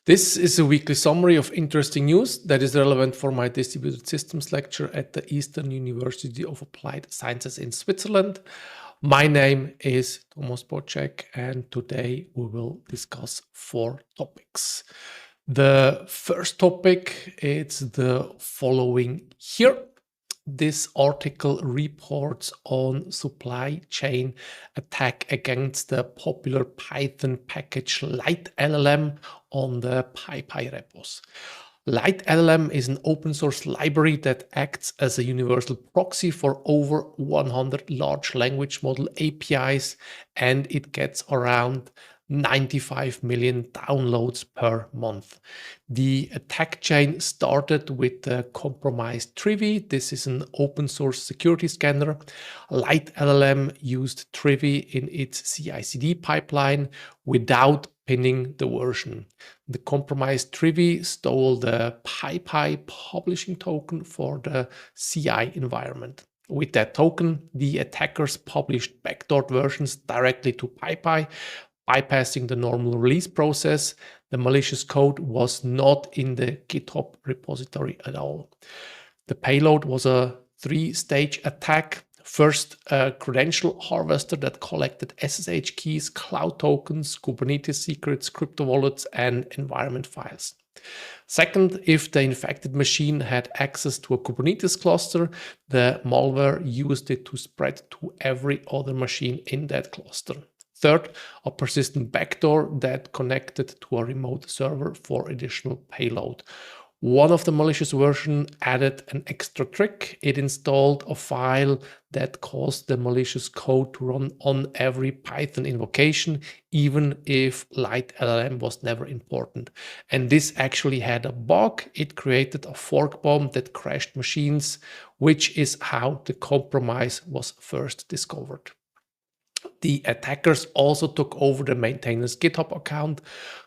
This is a weekly summary of interesting news that is relevant for my distributed systems lecture at the Eastern University of Applied Sciences in Switzerland. My name is Thomas Bocek, and today we will discuss 4 topics. The first topic is the following here. This article reports on supply chain attack against the popular Python package LiteLLM on the PyPI repos. LiteLLM is an open source library that acts as a universal proxy for over 100 large language model APIs, and it gets around 95 million downloads per month. The attack chain started with the compromised Trivy. This is an open source security scanner. LiteLLM used Trivy in its CI/CD pipeline without pinning the version. The compromised Trivy stole the PyPI publishing token for the CI environment. With that token, the attackers published backdoored versions directly to PyPI, bypassing the normal release process. The malicious code was not in the GitHub repository at all. The payload was a 3-stage attack. First, a credential harvester that collected SSH keys, cloud tokens, Kubernetes secrets, crypto wallets, and environment files. Second, if the infected machine had access to a Kubernetes cluster, the malware used it to spread to every other machine in that cluster. Third, a persistent backdoor that connected to a remote server for additional payload. One of the malicious versions added an extra trick. It installed a file that caused the malicious code to run on every Python invocation, even if LiteLLM was never important. And this actually had a bug. It created a fork bomb that crashed machines, which is how the compromise was first discovered. The attackers also took over the maintainer's GitHub account,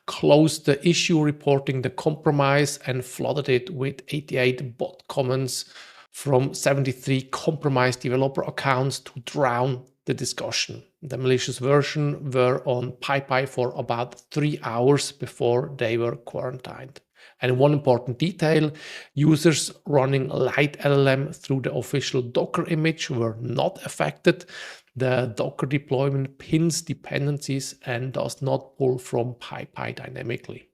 closed the issue reporting the compromise, and flooded it with 88 bot comments from 73 compromised developer accounts to drown the discussion. The malicious version were on PyPI for about 3 hours before they were quarantined. And one important detail, users running LiteLLM through the official Docker image were not affected. The Docker deployment pins dependencies and does not pull from PyPI dynamically.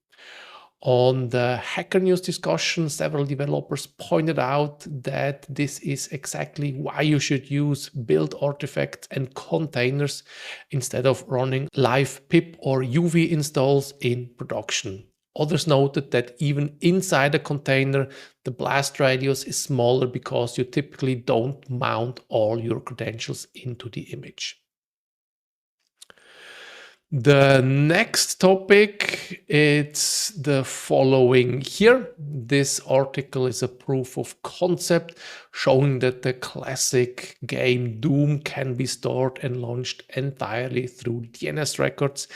On the Hacker News discussion, several developers pointed out that this is exactly why you should use build artifacts and containers instead of running live pip or UV installs in production. Others noted that even inside a container, the blast radius is smaller because you typically don't mount all your credentials into the image. The next topic, it's the following here. This article is a proof of concept showing that the classic game Doom can be stored and launched entirely through DNS records.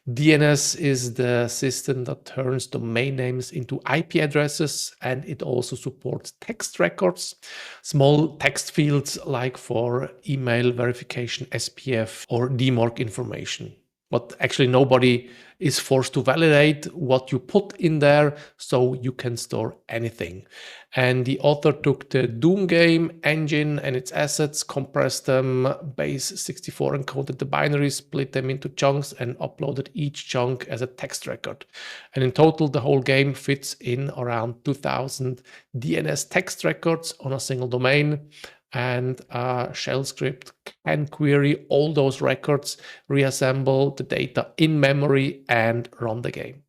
DNS is the system that turns domain names into IP addresses, and it also supports text records, small text fields like for email verification, SPF, or DMARC information. But actually nobody is forced to validate what you put in there, so you can store anything. And the author took the Doom game engine and its assets, compressed them, base 64 encoded the binaries, split them into chunks, and uploaded each chunk as a text record. And in total, the whole game fits in around 2000 DNS text records on a single domain. And a shell script can query all those records, reassemble the data in memory, and run the game.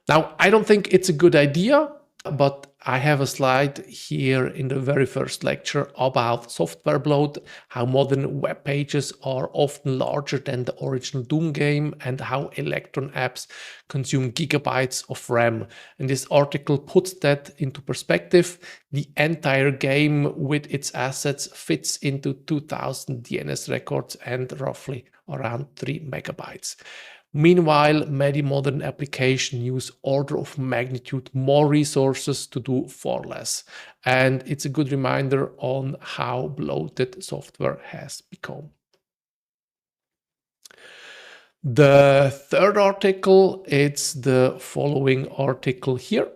Now, I don't think it's a good idea, but I have a slide here in the very first lecture about software bloat, how modern web pages are often larger than the original Doom game, and how Electron apps consume gigabytes of RAM. And this article puts that into perspective. The entire game with its assets fits into 2000 DNS records and roughly around 3 megabytes. Meanwhile, many modern applications use order of magnitude more resources to do far less. And it's a good reminder on how bloated software has become. The third article, it's the following article here.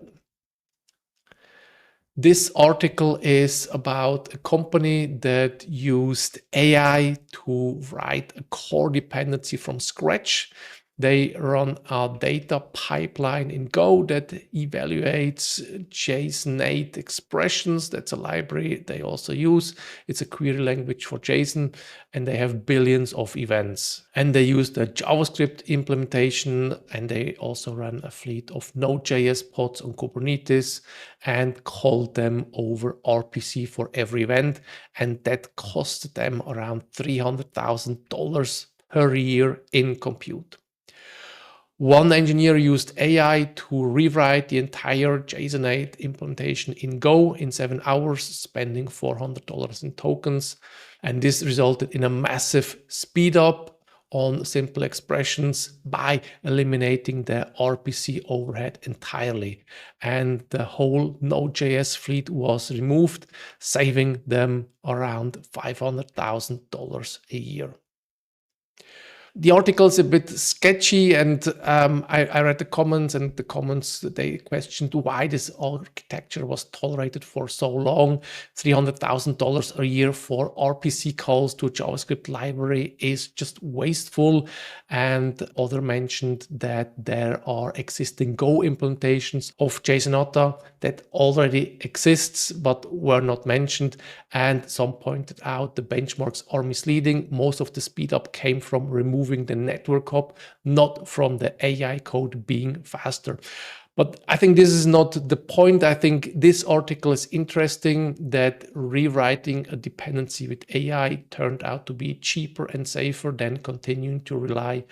This article is about a company that used AI to write a core dependency from scratch. They run a data pipeline in Go that evaluates JSON-8 expressions. That's a library they also use. It's a query language for JSON, and they have billions of events. And they use the JavaScript implementation, and they also run a fleet of Node.js pods on Kubernetes and call them over RPC for every event. And that cost them around $300,000 per year in compute. One engineer used AI to rewrite the entire JSON-8 implementation in Go in 7 hours, spending $400 in tokens. And this resulted in a massive speed up on simple expressions by eliminating the RPC overhead entirely. And the whole Node.js fleet was removed, saving them around $500,000 a year. The article is a bit sketchy, and I read the comments, and the comments, they questioned why this architecture was tolerated for so long. $300,000 a year for RPC calls to a JavaScript library is just wasteful. And other mentioned that there are existing Go implementations of JSON-8 that already exists but were not mentioned. And some pointed out the benchmarks are misleading. Most of the speed up came from removing the network hop, not from the AI code being faster. But I think this is not the point. I think this article is interesting that rewriting a dependency with AI turned out to be cheaper and safer than continuing to rely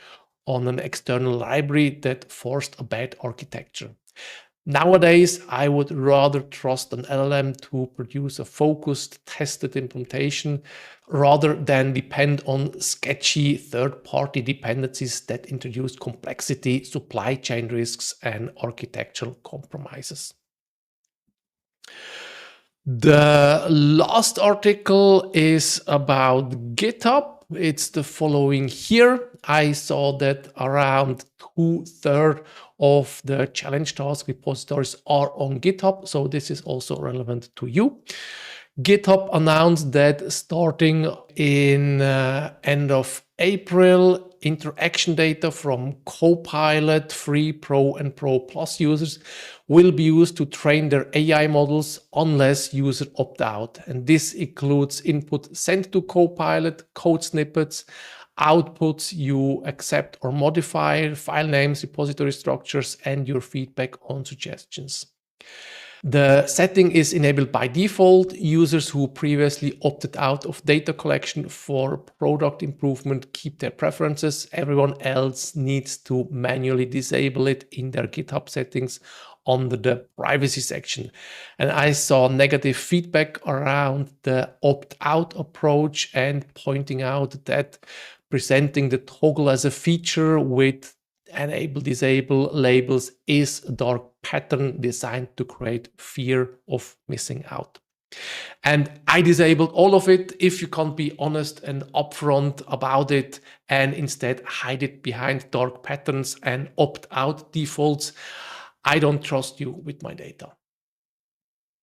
on an external library that forced a bad architecture. Nowadays, I would rather trust an LLM to produce a focused, tested implementation rather than depend on sketchy third-party dependencies that introduce complexity, supply chain risks, and architectural compromises. The last article is about GitHub. It's the following here. I saw that around 2/3 of the challenge task repositories are on GitHub, so this is also relevant to you. GitHub announced that starting in end of April, interaction data from Copilot Free, Pro, and Pro Plus users will be used to train their AI models unless users opt out. And this includes input sent to Copilot, code snippets, outputs you accept or modify, file names, repository structures, and your feedback on suggestions. The setting is enabled by default. Users who previously opted out of data collection for product improvement keep their preferences. Everyone else needs to manually disable it in their GitHub settings under the privacy section. And I saw negative feedback around the opt-out approach and pointing out that presenting the toggle as a feature with enable disable labels is a dark pattern designed to create fear of missing out. And I disabled all of it. If you can't be honest and upfront about it and instead hide it behind dark patterns and opt out defaults, I don't trust you with my data.